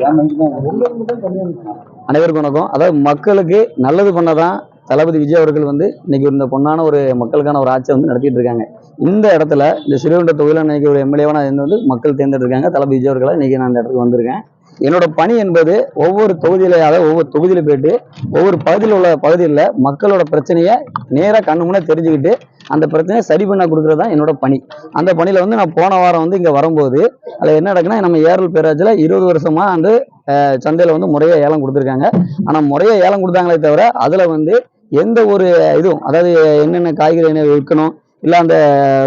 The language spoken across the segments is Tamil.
அனைவருக்கும் வணக்கம். அதாவது மக்களுக்கு நல்லது பண்ணதான் தளபதி விஜய் அவர்கள் வந்து இன்னைக்கு இந்த பொன்னான ஒரு மக்களுக்கான ஒரு ஆட்சியை வந்து நடத்திட்டு இருக்காங்க. இந்த இடத்துல இந்த சிறுவண்ட தொகுதியில் இன்னைக்கு ஒரு எம்எல்ஏவா நான் வந்து மக்கள் தேர்ந்தெடுக்காங்க தளபதி விஜய் அவர்களை. இன்னைக்கு நான் இந்த இடத்துக்கு வந்திருக்கேன். என்னோட பணி என்பது ஒவ்வொரு தொகுதியில, அதாவது ஒவ்வொரு தொகுதியில போயிட்டு ஒவ்வொரு பகுதியில் உள்ள பகுதியில் மக்களோட பிரச்சனையை நேராக கண்ணு முன்னே தெரிஞ்சுக்கிட்டு அந்த பிரச்சனையை சரி பண்ண கொடுக்கறது தான் என்னோட பணி. அந்த பணியில வந்து நான் போன வாரம் வந்து இங்க வரும்போது அதில் என்ன நடக்குன்னா, நம்ம ஏரல் பேராட்சியில் 20 வருஷமா வந்து சந்தையில் வந்து முறையை ஏலம் கொடுத்துருக்காங்க. ஆனால் முறையை ஏலம் கொடுத்தாங்களே தவிர அதில் வந்து எந்த ஒரு இதுவும், அதாவது என்னென்ன காய்கறி என்ன விற்கணும், இல்லை அந்த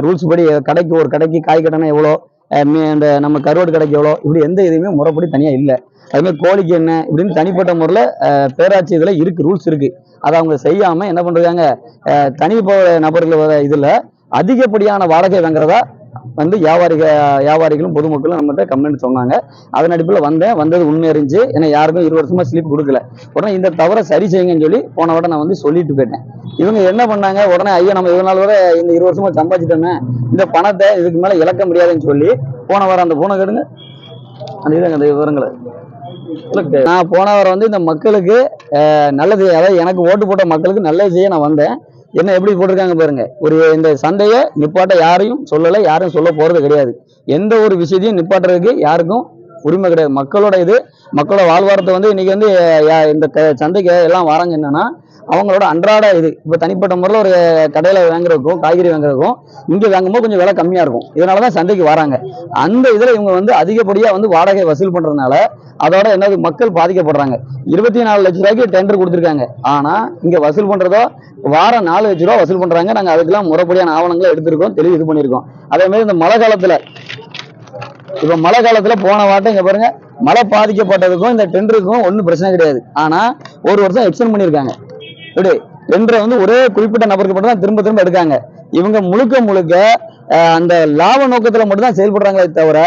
ரூல்ஸ் படி கடைக்கு ஒரு கடைக்கு காய் கட்டணம் எவ்வளோ, அந்த நம்ம கருவாடு கடைக்கு எவ்வளோ, இப்படி எந்த இதுவுமே முறைப்படி தனியாக இல்லை. அதுமாதிரி கோழிக்கு என்ன இப்படின்னு தனிப்பட்ட முறையில் பேராட்சி இதில் இருக்குது, ரூல்ஸ் இருக்குது. அதை அவங்க செய்யாமல் என்ன பண்ணுறாங்க, தனி நபர்கள் இதில் அதிகப்படியான வாடகை வாங்குறதா வந்து வியாபாரிகளும் பொதுமக்களும் நம்மகிட்ட கம்ப்ளைண்ட் சொன்னாங்க. அதன் அடிப்பில் வந்தது உண்மை இருந்துச்சு. ஏன்னா யாருக்கும் 20 வருஷமா ஸ்லிப் கொடுக்கல. உடனே இந்த தவறை சரி செய்யுங்கன்னு சொல்லி போன வாரம் நான் வந்து சொல்லிட்டு போயிட்டேன். இவங்க என்ன பண்ணாங்க, உடனே ஐயா நம்ம இவ்வளவு நாள் வரை இந்த 20 வருஷமா சம்பாதிச்சிட்டோமே, இந்த பணத்தை இதுக்கு மேல இழக்க முடியாதுன்னு சொல்லி போன வாரம் அந்த போன கேடுங்க அந்த இதுங்க அந்த விவரங்களை நான் போன வாரம் வந்து இந்த மக்களுக்கு நல்லது, அதாவது எனக்கு ஓட்டு போட்ட மக்களுக்கு நல்லது செய்ய நான் வந்தேன். என்ன எப்படி போட்டிருக்காங்க பாருங்க. ஒரு இந்த சந்தையை நிப்பாட்ட யாரையும் சொல்லலை, யாரும் சொல்ல போறது கிடையாது. எந்த ஒரு விஷயத்தையும் நிப்பாட்டுறதுக்கு யாருக்கும் உரிமை கிடையாது. மக்களோட இது, மக்களோட வாழ்வாரத்தை வந்து இன்னைக்கு வந்து இந்த சந்தைக்கு எல்லாம் வராங்க. என்னன்னா அவங்களோட அன்றாட இது. இப்போ தனிப்பட்ட முறையில் ஒரு கடையில் வாங்குறதுக்கும் காய்கறி வாங்குறதுக்கும் இங்கே வாங்கும்போது கொஞ்சம் விலை கம்மியாக இருக்கும். இதனால தான் சந்தைக்கு வராங்க. அந்த இதில் இவங்க வந்து அதிகப்படியாக வந்து வாடகை வசூல் பண்ணுறதுனால அதோட என்னது மக்கள் பாதிக்கப்படுறாங்க. 24 லட்ச ரூபாய்க்கு டெண்டர் கொடுத்துருக்காங்க. ஆனால் இங்கே வசூல் பண்ணுறதோ வாரம் 4 லட்ச ரூபா வசூல் பண்ணுறாங்க. நாங்கள் அதுக்கெல்லாம் முறைப்படியான ஆவணங்களை எடுத்திருக்கோம், தெளிவு இது பண்ணியிருக்கோம். அதே மாதிரி இந்த மழை காலத்தில், இப்போ மழை காலத்தில் போன வாட்டம் இங்கே பாருங்க, மழை பாதிக்கப்பட்டதுக்கும் இந்த டெண்டருக்கும் ஒன்றும் பிரச்சனை கிடையாது. ஆனால் ஒரு வருஷம் எக்ஸ்டெண்ட் பண்ணியிருக்காங்க. இப்படி டெண்டரை வந்து ஒரே குறிப்பிட்ட நபருக்கு மட்டும் தான் திரும்ப திரும்ப எடுக்காங்க. இவங்க முழுக்க அந்த லாப நோக்கத்தில் மட்டும் தான் செயல்படுறாங்களே தவிர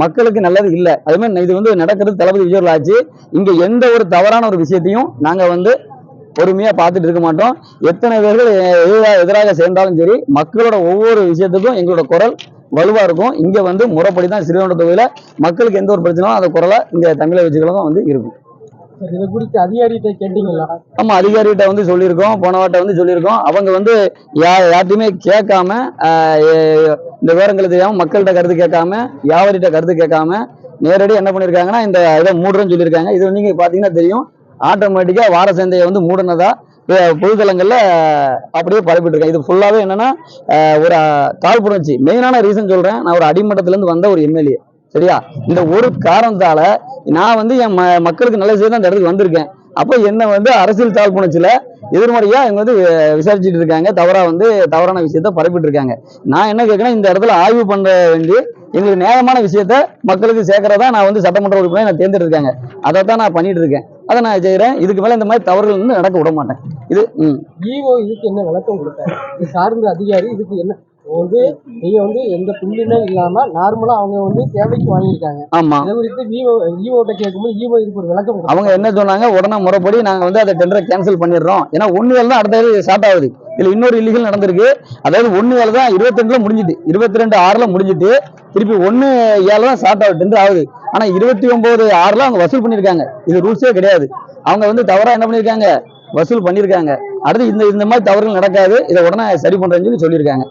மக்களுக்கு நல்லது இல்லை. அதே மாதிரி இது வந்து நடக்கிறது தளபதி விஜய் ஆட்சி. இங்க எந்த ஒரு தவறான ஒரு விஷயத்தையும் நாங்க வந்து பொறுமையா பார்த்துட்டு இருக்க மாட்டோம். எத்தனை பேர்கள் எதிராக சேர்ந்தாலும் சரி, மக்களோட ஒவ்வொரு விஷயத்துக்கும் எங்களோட குரல் வலுவா இருக்கும். இங்க வந்து முறைப்படி தான் சிறுவண்ட தொகுதியில மக்களுக்கு எந்த ஒரு பிரச்சனையும் அந்த குரலை இங்க தமிழக வச்சுக்களும் வந்து இருக்கும். இது குறித்து அதிகாரிகிட்ட கேட்டீங்களா? ஆமா, அதிகாரிகிட்ட வந்து சொல்லியிருக்கோம், போன வாட்ட வந்து சொல்லியிருக்கோம். அவங்க வந்து யார்ட்டையுமே கேட்காம, இந்த விவரங்களை தெரியாம, மக்கள்கிட்ட கருத்து கேட்காம, வியாபாரிகிட்ட கருத்து கேட்காம நேரடி என்ன பண்ணிருக்காங்கன்னா இந்த இதை மூடுறேன்னு சொல்லியிருக்காங்க. இது நீங்க பாத்தீங்கன்னா தெரியும், ஆட்டோமேட்டிக்கா வார சந்தையை வந்து மூடனதா பொதுதளங்கள்ல அப்படியே பரப்பிட்டு இருக்கேன். இது ஃபுல்லாவே என்னன்னா ஒரு காழ்ப்புணர்ச்சி. மெயினான ரீசன் சொல்றேன், நான் ஒரு அடிமட்டத்துல இருந்து வந்த ஒரு எம்எல்ஏ. சரியா, இந்த ஒரு காரணத்தால நான் வந்து என் மக்களுக்கு நல்ல செய்ய தான் இந்த இடத்துக்கு வந்திருக்கேன். அப்போ என்ன வந்து அரசியல் காழ்ப்புணர்ச்சியில எதிர்மறையா இவங்க வந்து விசாரிச்சுட்டு இருக்காங்க, தவறான விஷயத்த பரப்பிட்டு இருக்காங்க. நான் என்ன கேட்கிறேன், இந்த இடத்துல ஆய்வு பண்ண வேண்டி எங்களுக்கு நேரமான விஷயத்த மக்களுக்கு சேர்க்கறதா நான் வந்து சட்டமன்ற உறுப்பினரை நான் தேர்ந்தெடுக்காங்க. அதை தான் நான் பண்ணிட்டு இருக்கேன், அதை நான் செய்யறேன். இதுக்கு மேல இந்த மாதிரி தவறுகள் வந்து நடக்க விட மாட்டேன். இது இதுக்கு என்ன விளக்கம் கொடுத்தாரு சார்ந்த அதிகாரி? இதுக்கு என்ன வந்து நீங்க வந்து எந்த புள்ளியுமே இல்லாம நார்மலா அவங்க வந்து தேவைக்கு வாங்கியிருக்காங்க. ஆமா, இதை குறித்து ஈவோட்ட கேட்கும்போது ஈவோ இதுக்கு ஒரு விளக்கம் அவங்க என்ன சொன்னாங்க, உடனே முறைப்படி நாங்க வந்து அதை டெண்டரை கேன்சல் பண்ணிடுறோம். ஏன்னா 1 வேலை தான் அடுத்த ஸ்டார்ட் ஆகுது. இதுல இன்னொரு இல்லீகல் நடந்திருக்கு. அதாவது 1 வேலை தான் 22ல முடிஞ்சிட்டு, 22/6ல முடிஞ்சிட்டு, திருப்பி 1/7 தான் ஸ்டார்ட் ஆகுது, டெண்டர் ஆகுது. ஆனா 29/6ல அவங்க வசூல் பண்ணிருக்காங்க. இது ரூல்ஸே கிடையாது. அவங்க வந்து தவறா என்ன பண்ணிருக்காங்க, வசூல் பண்ணிருக்காங்க. அடுத்து இந்த மாதிரி தவறுகள் நடக்காது, இதை உடனே சரி பண்றேன்னு சொல்லியிருக்காங்க.